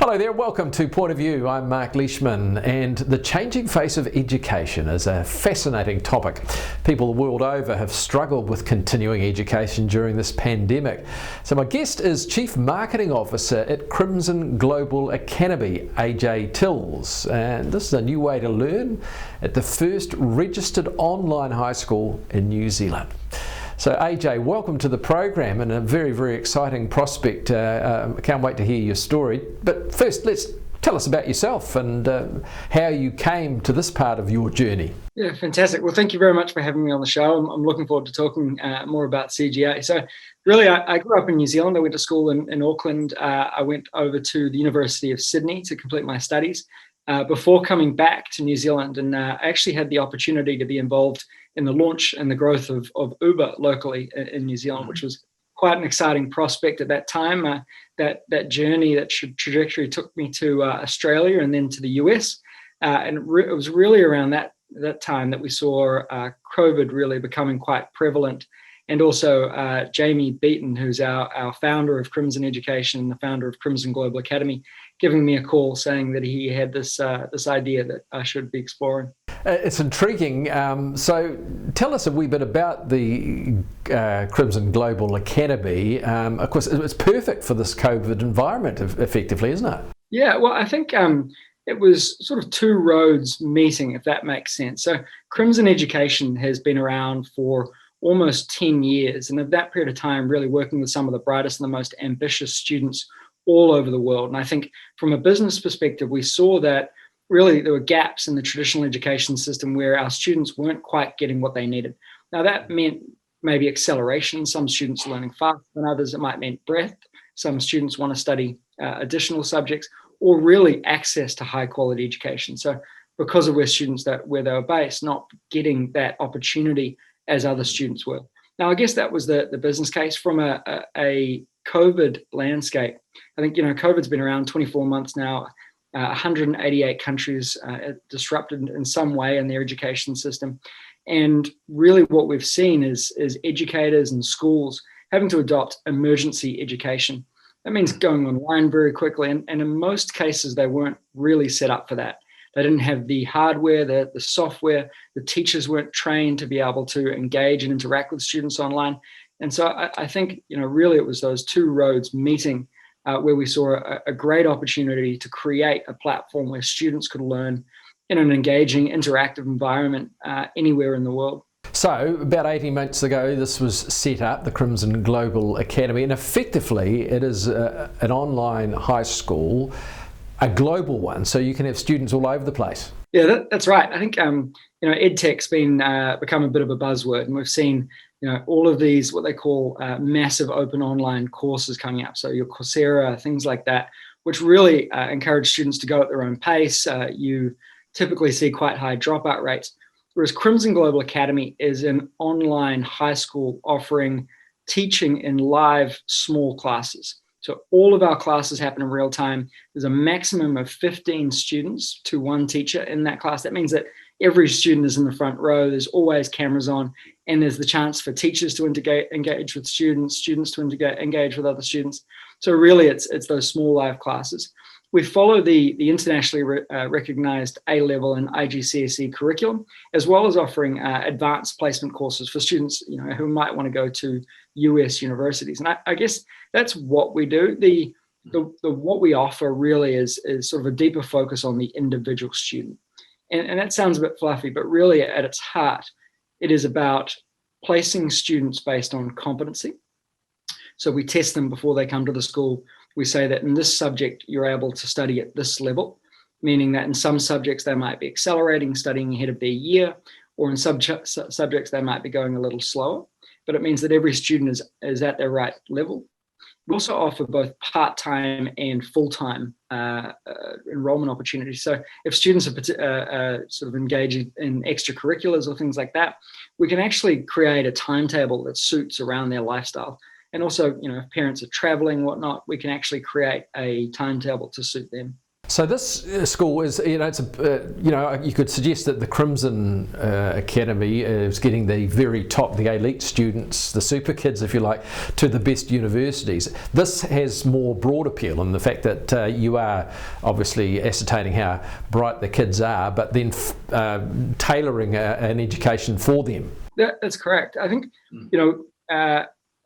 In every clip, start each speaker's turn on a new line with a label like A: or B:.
A: Hello there, welcome to Point of View. I'm Mark Leishman, and the changing face of education is a fascinating topic. People the world over have struggled with continuing education during this pandemic. So my guest is Chief Marketing Officer at Crimson Global Academy, AJ Tills. And this is a new way to learn at the first registered online high school in New Zealand. So AJ, welcome to the program and a very, very exciting prospect. I can't wait to hear your story. But first, let's tell us about yourself and how you came to this part of your journey.
B: Yeah, fantastic. Well, thank you very much for having me on the show. I'm looking forward to talking more about CGA. So really, I grew up in New Zealand. I went to school in Auckland. I went over to the University of Sydney to complete my studies before coming back to New Zealand. And I actually had the opportunity to be involved in the launch and the growth of Uber locally in New Zealand, which was quite an exciting prospect at that time. That journey, that trajectory took me to Australia and then to the US. And it was really around that time that we saw COVID really becoming quite prevalent. And also Jamie Beaton, who's our founder of Crimson Education and the founder of Crimson Global Academy, giving me a call saying that he had this idea that I should be exploring.
A: It's intriguing. So tell us a wee bit about the Crimson Global Academy. Of course, it's perfect for this COVID environment, effectively, isn't it?
B: Yeah, well, I think it was sort of two roads meeting, if that makes sense. So Crimson Education has been around for almost 10 years. And of that period of time, really working with some of the brightest and the most ambitious students all over the world. And I think from a business perspective, we saw that really there were gaps in the traditional education system where our students weren't quite getting what they needed. Now that meant maybe acceleration. Some students are learning faster than others. It might mean breadth. Some students want to study additional subjects, or really access to high quality education. So because of where they were based, not getting that opportunity as other students were. Now, I guess that was the business case. From a COVID landscape, I think, COVID's been around 24 months now. 188 countries disrupted in some way in their education system. And really what we've seen is educators and schools having to adopt emergency education. That means going online very quickly. And in most cases, they weren't really set up for that. They didn't have the hardware, the software, the teachers weren't trained to be able to engage and interact with students online. And so I think, really it was those two roads meeting where we saw a great opportunity to create a platform where students could learn in an engaging, interactive environment anywhere in the world.
A: So about 18 months ago, this was set up, the Crimson Global Academy, and effectively it is an online high school, a global one, so you can have students all over the place.
B: Yeah, that's right. I think EdTech's become a bit of a buzzword, and we've seen all of these what they call massive open online courses coming up. So your Coursera, things like that, which really encourage students to go at their own pace. You typically see quite high dropout rates, whereas Crimson Global Academy is an online high school offering teaching in live small classes. So all of our classes happen in real time. There's a maximum of 15 students to one teacher in that class. That means that every student is in the front row. There's always cameras on, and there's the chance for teachers to engage with students to engage with other students. So really, it's those small live classes. We follow the internationally recognized A-level and IGCSE curriculum, as well as offering advanced placement courses for students who might want to go to US universities. And I guess that's what we do. The what we offer really is sort of a deeper focus on the individual student. And that sounds a bit fluffy, but really at its heart, it is about placing students based on competency. So we test them before they come to the school. We say that in this subject, you're able to study at this level, meaning that in some subjects, they might be accelerating, studying ahead of their year, or in subjects, they might be going a little slower. But it means that every student is at their right level. We also offer both part-time and full-time enrollment opportunities. So if students are sort of engaging in extracurriculars or things like that, we can actually create a timetable that suits around their lifestyle. And also, if parents are traveling, whatnot, we can actually create a timetable to suit them.
A: So this school is, it's you could suggest that the Crimson Academy is getting the very top, the elite students, the super kids, if you like, to the best universities. This has more broad appeal in the fact that you are obviously ascertaining how bright the kids are, but then tailoring an education for them.
B: That's correct. I think,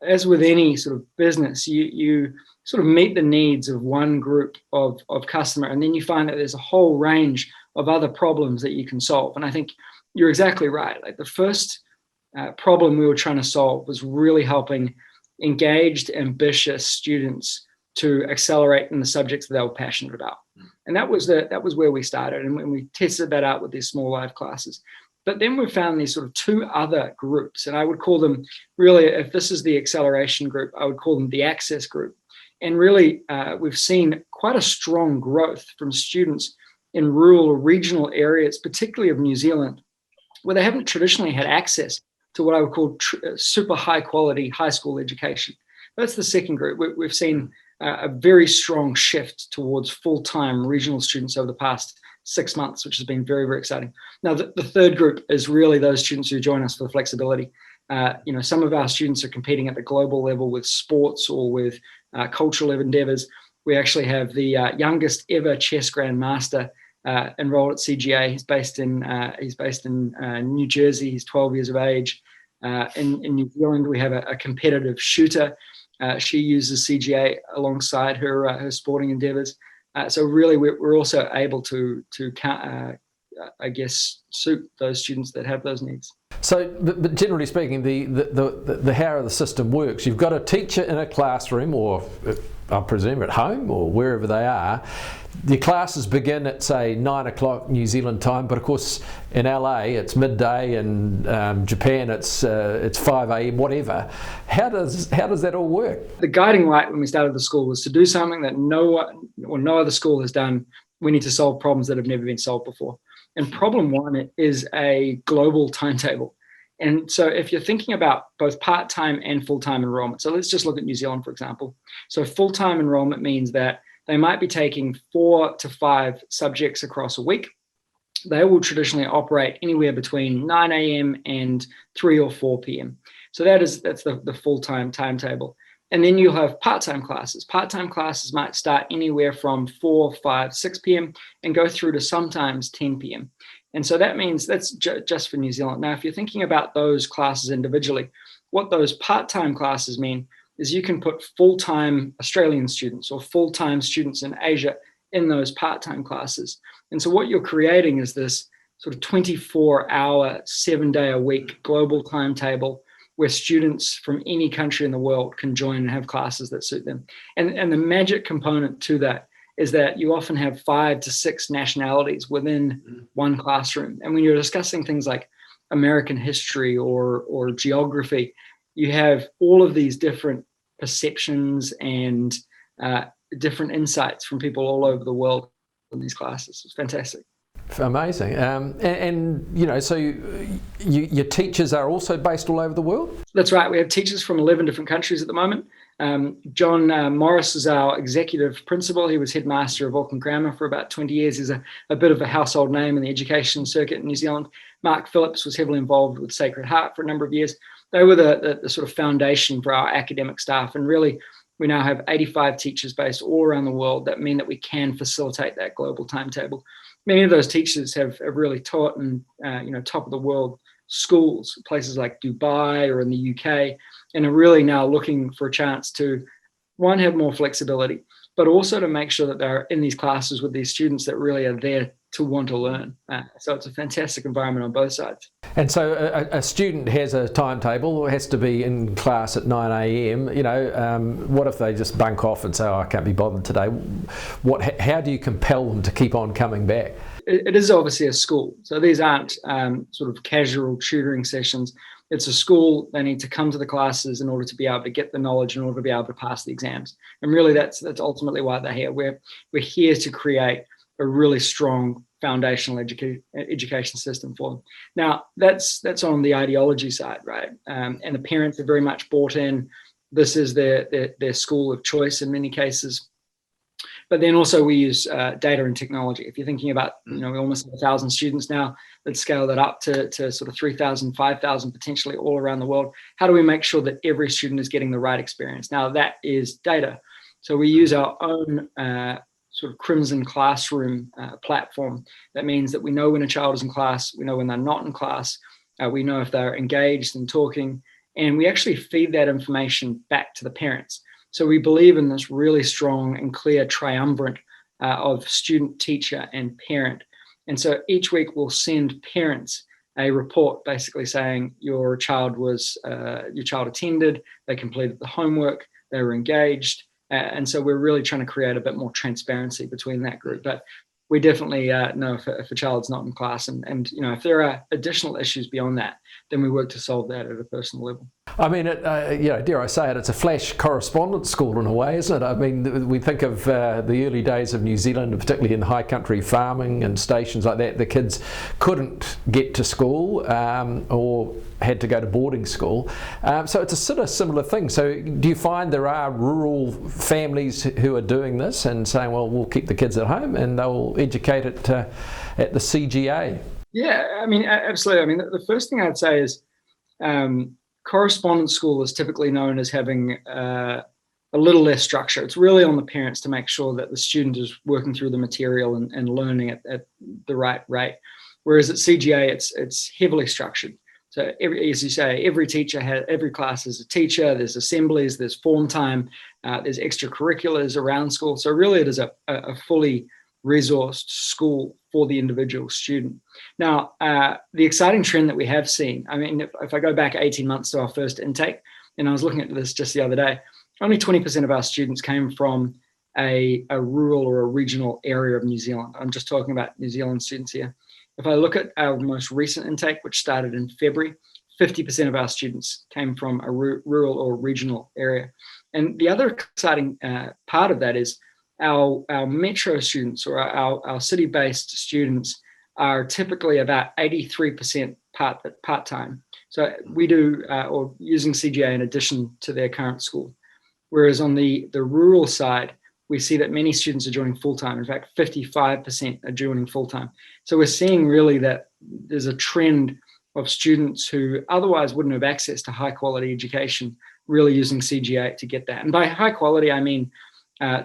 B: as with any sort of business, you sort of meet the needs of one group of customer, and then you find that there's a whole range of other problems that you can solve. And I think you're exactly right. Like the first problem we were trying to solve was really helping engaged, ambitious students to accelerate in the subjects that they were passionate about. And that was where we started, and when we tested that out with these small live classes. But then we found these sort of two other groups, and I would call them, really, if this is the acceleration group, I would call them the access group. And really, we've seen quite a strong growth from students in rural or regional areas, particularly of New Zealand, where they haven't traditionally had access to what I would call super high quality high school education. That's the second group. We've seen a very strong shift towards full-time regional students over the past 6 months, which has been very, very exciting. Now, the third group is really those students who join us for the flexibility. Some of our students are competing at the global level with sports or with cultural endeavors. We actually have the youngest ever chess grandmaster enrolled at CGA. He's based in New Jersey. He's 12 years of age. In New Zealand, we have a competitive shooter. She uses CGA alongside her sporting endeavors. So really, we're also able to suit those students that have those needs.
A: So, but generally speaking, the how the system works, you've got a teacher in a classroom, or I presume at home or wherever they are. The classes begin at, say, 9 o'clock New Zealand time, but of course in LA it's midday, and Japan it's 5 a.m. whatever. How does that all work?
B: The guiding light when we started the school was to do something that no other school has done. We need to solve problems that have never been solved before. And problem one is a global timetable. And so if you're thinking about both part-time and full-time enrollment, so let's just look at New Zealand, for example. So full-time enrollment means that they might be taking 4 to 5 subjects across a week. They will traditionally operate anywhere between 9 a.m. and 3 or 4 p.m. So that's the full-time timetable. And then you'll have part-time classes. Part-time classes might start anywhere from 4, 5, 6 p.m. and go through to sometimes 10 p.m. And so that means that's just for New Zealand. Now, if you're thinking about those classes individually, what those part-time classes mean is you can put full-time Australian students or full-time students in Asia in those part-time classes. And so what you're creating is this sort of 24-hour, 7-day-a-week global timetable where students from any country in the world can join and have classes that suit them. And the magic component to that is that you often have 5 to 6 nationalities within one classroom. And when you're discussing things like American history or geography, you have all of these different perceptions and different insights from people all over the world in these classes. It's fantastic.
A: Amazing. So your teachers are also based all over the world?
B: That's right. We have teachers from 11 different countries at the moment. John Morris is our executive principal. He was headmaster of Auckland Grammar for about 20 years. He's a bit of a household name in the education circuit in New Zealand. Mark Phillips was heavily involved with Sacred Heart for a number of years. They were the sort of foundation for our academic staff. And really, we now have 85 teachers based all around the world that mean that we can facilitate that global timetable. Many of those teachers have really taught in top of the world schools, places like Dubai or in the UK, and are really now looking for a chance to, one, have more flexibility, but also to make sure that they're in these classes with these students that really are there to want to learn. So it's a fantastic environment on both sides.
A: And so a student has a timetable, has to be in class at 9 a.m. What if they just bunk off and say, I can't be bothered today? How do you compel them to keep on coming back?
B: It is obviously a school. So these aren't sort of casual tutoring sessions. It's a school. They need to come to the classes in order to be able to get the knowledge, in order to be able to pass the exams. And really that's ultimately why they're here. We're here to create a really strong foundational education system for them. Now, that's on the ideology side, right? And the parents are very much bought in. This is their school of choice in many cases. But then also we use data and technology. If you're thinking about, we almost have 1,000 students now, let's scale that up to sort of 3,000, 5,000 potentially all around the world. How do we make sure that every student is getting the right experience? Now that is data. So we use our own sort of Crimson Classroom platform. That means that we know when a child is in class, we know when they're not in class, we know if they're engaged and talking, and we actually feed that information back to the parents. So we believe in this really strong and clear triumvirate of student, teacher, and parent. And so each week we'll send parents a report basically saying your child attended, they completed the homework, they were engaged. And so we're really trying to create a bit more transparency between that group. But we definitely know if a child's not in class, and if there are additional issues beyond that, then we work to solve that at a personal level.
A: I mean, dare I say it, it's a flash correspondence school in a way, isn't it? I mean, we think of the early days of New Zealand, particularly in high country farming and stations like that, the kids couldn't get to school or had to go to boarding school. So it's a sort of similar thing. So do you find there are rural families who are doing this and saying, well, we'll keep the kids at home and they'll educate it at the CGA? Yeah,
B: I mean, absolutely. I mean, the first thing I'd say is Correspondence School is typically known as having a little less structure. It's really on the parents to make sure that the student is working through the material and learning at the right rate. Whereas at CGA, it's heavily structured. So as you say, every class has a teacher, there's assemblies, there's form time, there's extracurriculars around school. So really it is a fully resourced school for the individual student. Now, the exciting trend that we have seen, I mean, if I go back 18 months to our first intake, and I was looking at this just the other day, only 20% of our students came from a rural or a regional area of New Zealand. I'm just talking about New Zealand students here. If I look at our most recent intake, which started in February, 50% of our students came from a rural or regional area. And the other exciting part of that is our metro students or our city-based students are typically about 83% part-time. So we do, or using CGA in addition to their current school. Whereas on the rural side, we see that many students are joining full-time. In fact, 55% are joining full-time. So we're seeing really that there's a trend of students who otherwise wouldn't have access to high-quality education, really using CGA to get that. And by high quality, I mean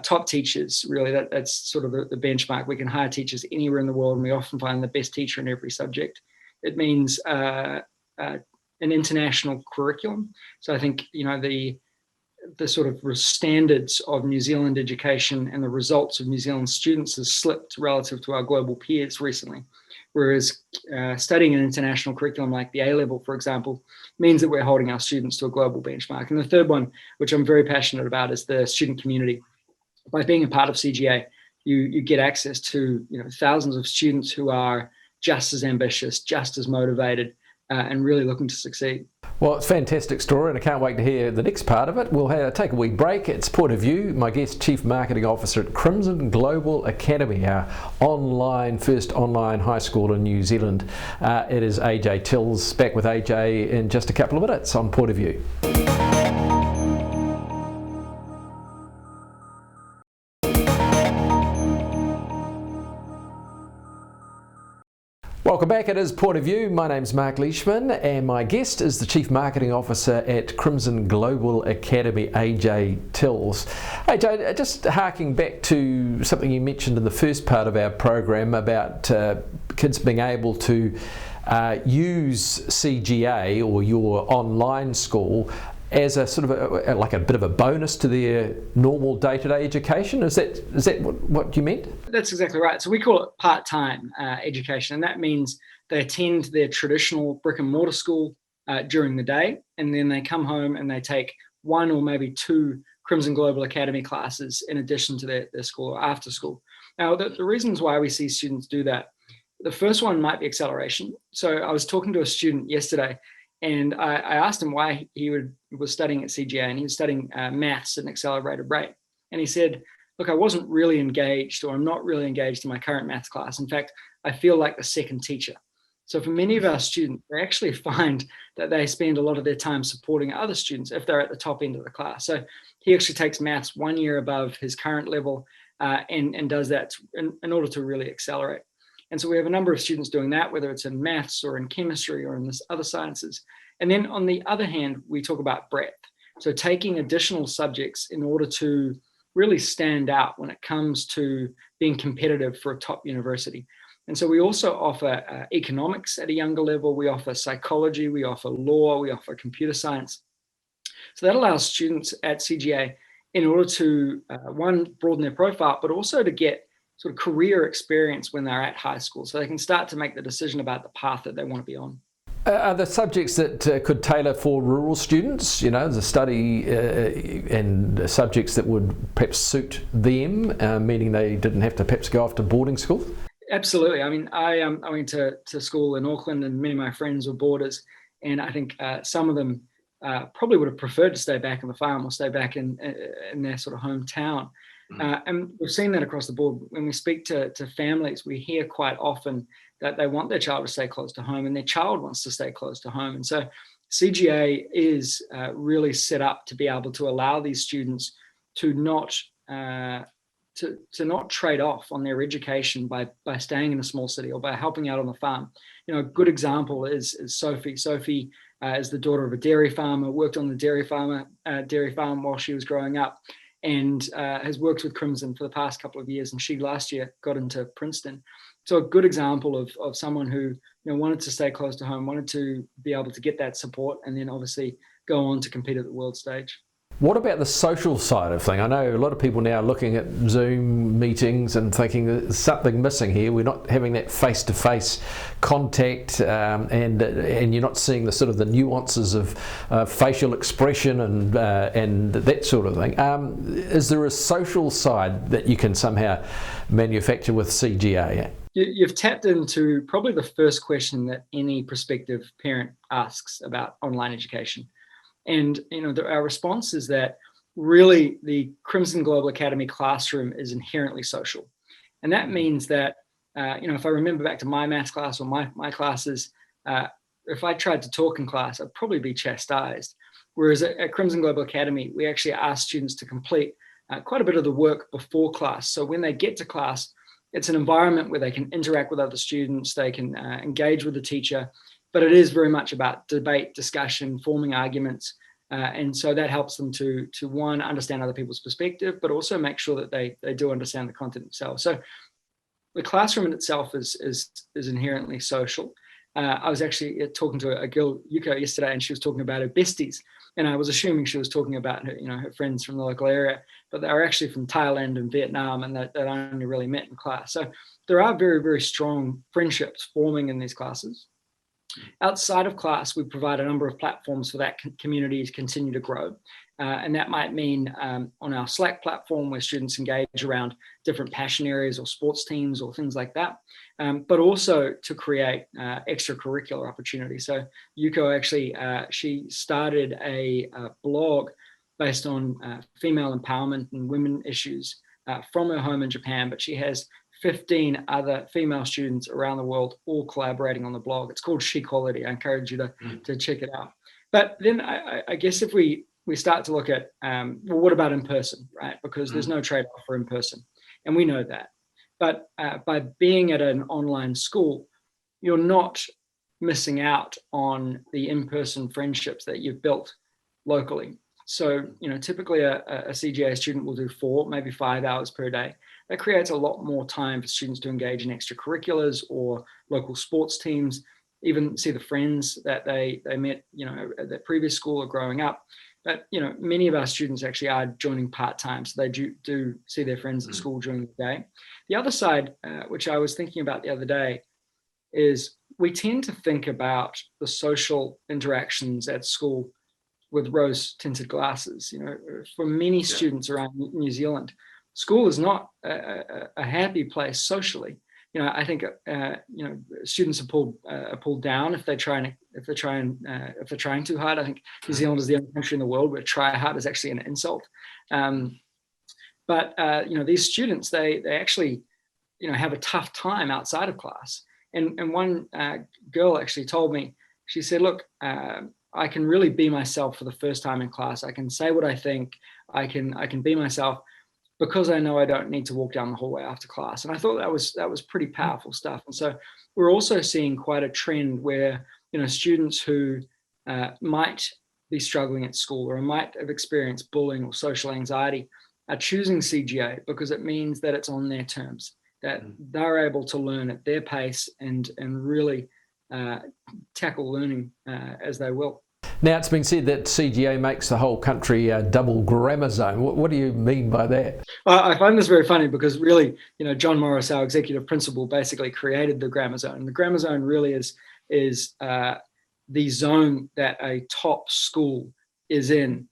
B: top teachers, really. That's sort of the benchmark. We can hire teachers anywhere in the world, and we often find the best teacher in every subject. It means an international curriculum. So I think, the sort of standards of New Zealand education and the results of New Zealand students has slipped relative to our global peers recently. Whereas studying an international curriculum like the A-level, for example, means that we're holding our students to a global benchmark. And the third one, which I'm very passionate about, is the student community. By being a part of CGA, you get access to thousands of students who are just as ambitious, just as motivated, and really looking to succeed.
A: Well, it's a fantastic story, and I can't wait to hear the next part of it. We'll take a wee break. It's Point of View. My guest, Chief Marketing Officer at Crimson Global Academy, our first online high school in New Zealand. It is AJ Tills. Back with AJ in just a couple of minutes on Point of View. Welcome back. It is Point of View. My name's Mark Leishman, and my guest is the Chief Marketing Officer at Crimson Global Academy, AJ Tills. AJ, just harking back to something you mentioned in the first part of our program about kids being able to use CGA or your online school as a sort of like a bit of a bonus to their normal day-to-day education. Is that what you meant?
B: That's exactly right. So we call it part-time education, and that means they attend their traditional brick and mortar school during the day, and then they come home and they take one or maybe two Crimson Global Academy classes in addition to their school or after school. Now, the reasons why we see students do that, the first one might be acceleration. So I was talking to a student yesterday, and I asked him why he was studying at CGA, and he was studying maths at an accelerated rate. And he said, look, I wasn't really engaged, or I'm not really engaged in my current maths class. In fact, I feel like the second teacher. So for many of our students, they actually find that they spend a lot of their time supporting other students if they're at the top end of the class. So he actually takes maths 1 year above his current level, and does that in order to really accelerate. And so we have a number of students doing that, whether it's in maths or in chemistry or in this other sciences. And then on the other hand, we talk about breadth. So taking additional subjects in order to really stand out when it comes to being competitive for a top university. And so we also offer economics at a younger level. We offer psychology, we offer law, we offer computer science. So that allows students at CGA in order to, one, broaden their profile, but also to get sort of career experience when they're at high school, so they can start to make the decision about the path that they want to be on.
A: Are there subjects that could tailor for rural students, the study and subjects that would perhaps suit them, meaning they didn't have to perhaps go off to boarding school?
B: Absolutely. I mean, I went to school in Auckland, and many of my friends were boarders, and I think some of them probably would have preferred to stay back on the farm or stay back in their sort of hometown. And we've seen that across the board. When we speak to families, we hear quite often that they want their child to stay close to home, and their child wants to stay close to home. And so CGA is really set up to be able to allow these students to not not trade off on their education by staying in a small city or by helping out on the farm. A good example is Sophie. Sophie is the daughter of a dairy farmer, worked on the dairy farm while she was growing up, and has worked with Crimson for the past couple of years, and she last year got into Princeton. So a good example of someone who wanted to stay close to home, wanted to be able to get that support, and then obviously go on to compete at the world stage.
A: What about the social side of things? I know a lot of people now are looking at Zoom meetings and thinking there's something missing here. We're not having that face-to-face contact, and you're not seeing the sort of the nuances of facial expression and that sort of thing. Is there a social side that you can somehow manufacture with CGA?
B: You've tapped into probably the first question that any prospective parent asks about online education. And our response is that really the Crimson Global Academy classroom is inherently social. And that means that, if I remember back to my maths class or my classes, if I tried to talk in class, I'd probably be chastised. Whereas at Crimson Global Academy, we actually ask students to complete quite a bit of the work before class. So when they get to class, it's an environment where they can interact with other students, they can engage with the teacher, but it is very much about debate, discussion, forming arguments. And so that helps them to one, understand other people's perspective, but also make sure that they do understand the content themselves. So the classroom in itself is inherently social. I was actually talking to a girl, Yuko, yesterday, and she was talking about her besties. And I was assuming she was talking about her, her friends from the local area, but they were actually from Thailand and Vietnam, and that I only really met in class. So there are very, very strong friendships forming in these classes. Outside of class, we provide a number of platforms for that community to continue to grow. And that might mean on our Slack platform where students engage around different passion areas or sports teams or things like that, but also to create extracurricular opportunities. So Yuko actually, she started a blog based on female empowerment and women issues from her home in Japan, but she has 15 other female students around the world all collaborating on the blog. It's called She-Quality. I encourage you to check it out. But then I guess if we start to look at, well, what about in person, right? Because there's no trade-off for in person, and we know that. But by being at an online school, you're not missing out on the in-person friendships that you've built locally. So, typically a CGA student will do 4, maybe 5 hours per day. That creates a lot more time for students to engage in extracurriculars or local sports teams, even see the friends that they met, at their previous school or growing up. But, many of our students actually are joining part-time, so they do see their friends at school during the day. The other side, which I was thinking about the other day, is we tend to think about the social interactions at school with rose-tinted glasses. For many students around New Zealand, school is not a happy place socially. I think students are pulled down if they're trying too hard. I think New Zealand is the only country in the world where try hard is actually an insult. But these students, they actually have a tough time outside of class. And one girl actually told me, she said, look, I can really be myself for the first time in class. I can say what I think. I can be myself. because I know I don't need to walk down the hallway after class. And I thought that was pretty powerful stuff. And so we're also seeing quite a trend where, students who might be struggling at school or might have experienced bullying or social anxiety are choosing CGA because it means that it's on their terms, that they're able to learn at their pace and really tackle learning as they will.
A: Now, it's been said that CGA makes the whole country a double grammar zone. What do you mean by that?
B: I find this very funny because really, John Morris, our executive principal, basically created the grammar zone. And the grammar zone really is the zone that a top school is in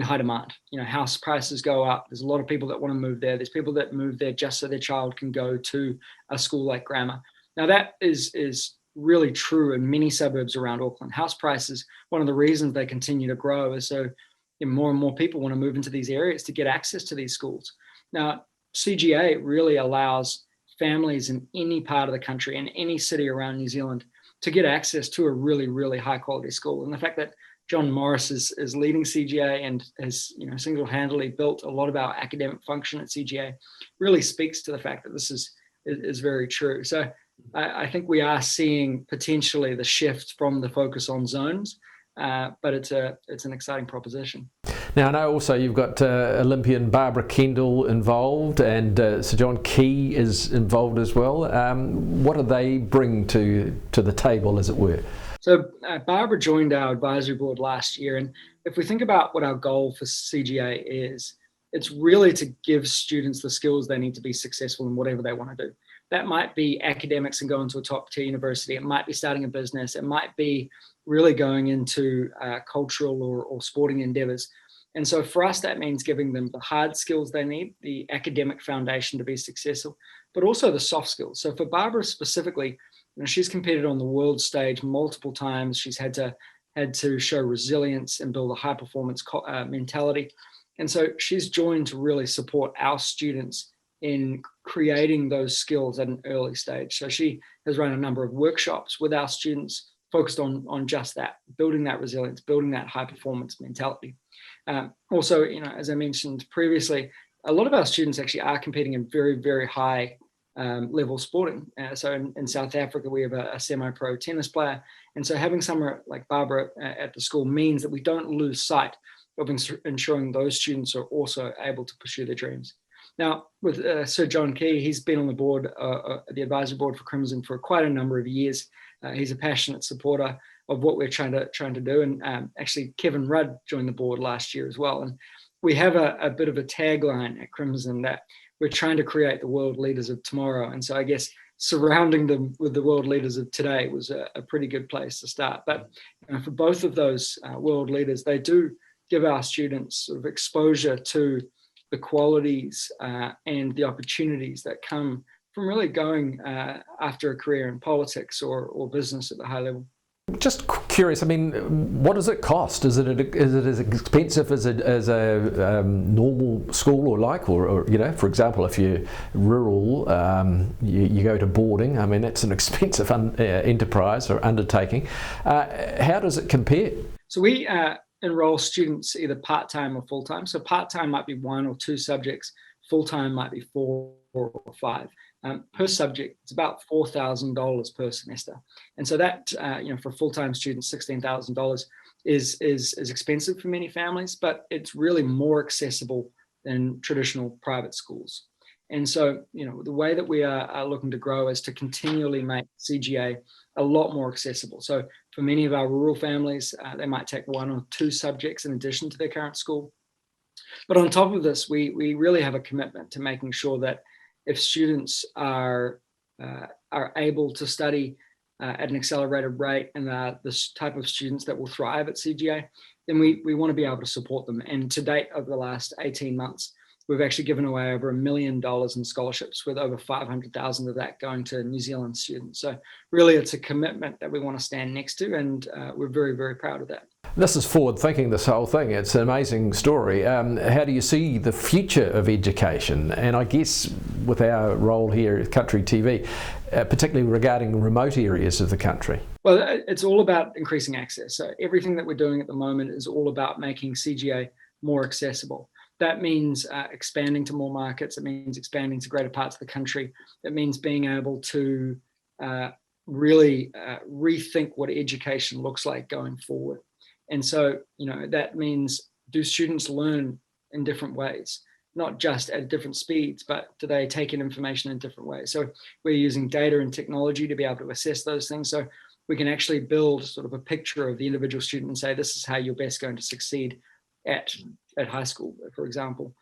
B: high demand. House prices go up. There's a lot of people that want to move there. There's people that move there just so their child can go to a school like Grammar. Now that is really true in many suburbs around Auckland. House prices, one of the reasons they continue to grow is so more and more people want to move into these areas to get access to these schools. Now, CGA really allows families in any part of the country, in any city around New Zealand, to get access to a really, really high quality school. And the fact that John Morris is leading CGA and has single-handedly built a lot of our academic function at CGA really speaks to the fact that this is very true. So I think we are seeing potentially the shift from the focus on zones, but it's an exciting proposition.
A: Now, I know also you've got Olympian Barbara Kendall involved, and Sir John Key is involved as well. What do they bring to the table, as it were?
B: So Barbara joined our advisory board last year, and if we think about what our goal for CGA is, it's really to give students the skills they need to be successful in whatever they want to do. That might be academics and going to a top tier university. It might be starting a business. It might be really going into cultural or sporting endeavors. And so for us, that means giving them the hard skills they need, the academic foundation to be successful, but also the soft skills. So for Barbara specifically, she's competed on the world stage multiple times. She's had to show resilience and build a high performance mentality. And so she's joined to really support our students in creating those skills at an early stage. So she has run a number of workshops with our students focused on just that, building that resilience, building that high performance mentality. Also, as I mentioned previously, a lot of our students actually are competing in very, very high level sporting. So in South Africa, we have a semi-pro tennis player. And so having someone like Barbara at the school means that we don't lose sight of ensuring those students are also able to pursue their dreams. Now, with Sir John Key, he's been on the board, the advisory board for Crimson for quite a number of years. He's a passionate supporter of what we're trying to do. And actually, Kevin Rudd joined the board last year as well. And we have a bit of a tagline at Crimson that we're trying to create the world leaders of tomorrow. And so I guess surrounding them with the world leaders of today was a pretty good place to start. But for both of those world leaders, they do give our students sort of exposure to the qualities and the opportunities that come from really going after a career in politics or business at the high level.
A: Just curious, what does it cost? Is it as expensive as a normal school or for example, if you're rural, you go to boarding. That's an expensive enterprise or undertaking. How does it compare? So
B: we enroll students either part-time or full-time. So part-time might be 1 or 2 subjects. Full-time might be 4 or 5. Per subject, it's about $4,000 per semester. And so that, for full-time students, $16,000 is expensive for many families, but it's really more accessible than traditional private schools. And so, the way that we are looking to grow is to continually make CGA a lot more accessible. So for many of our rural families, they might take 1 or 2 subjects in addition to their current school. But on top of this, we really have a commitment to making sure that if students are able to study at an accelerated rate and this type of students that will thrive at CGA, then we want to be able to support them. And to date, over the last 18 months, we've actually given away over $1 million in scholarships, with over 500,000 of that going to New Zealand students. So really, it's a commitment that we want to stand next to, and we're very, very proud of that.
A: This is forward thinking, this whole thing. It's an amazing story. How do you see the future of education? And I guess with our role here at Country TV, particularly regarding remote areas of the country?
B: Well, it's all about increasing access. So everything that we're doing at the moment is all about making CGA more accessible. that means expanding to more markets. It means expanding to greater parts of the country. It means being able to really rethink what education looks like going forward. And so, that means, do students learn in different ways, not just at different speeds, but do they take in information in different ways? So we're using data and technology to be able to assess those things. So we can actually build sort of a picture of the individual student and say, this is how you're best going to succeed at high school, for example.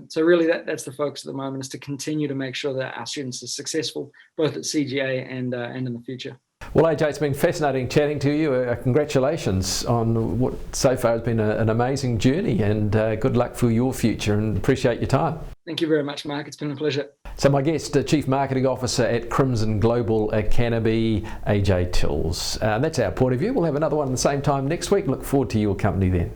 B: So really that's the focus at the moment, is to continue to make sure that our students are successful, both at CGA and in the future.
A: Well, AJ, it's been fascinating chatting to you. Congratulations on what so far has been an amazing journey, and good luck for your future, and appreciate your time.
B: Thank you very much, Mark. It's been a pleasure.
A: So my guest, Chief Marketing Officer at Crimson Global Academy, AJ Tills. That's our point of view. We'll have another one at the same time next week. Look forward to your company then.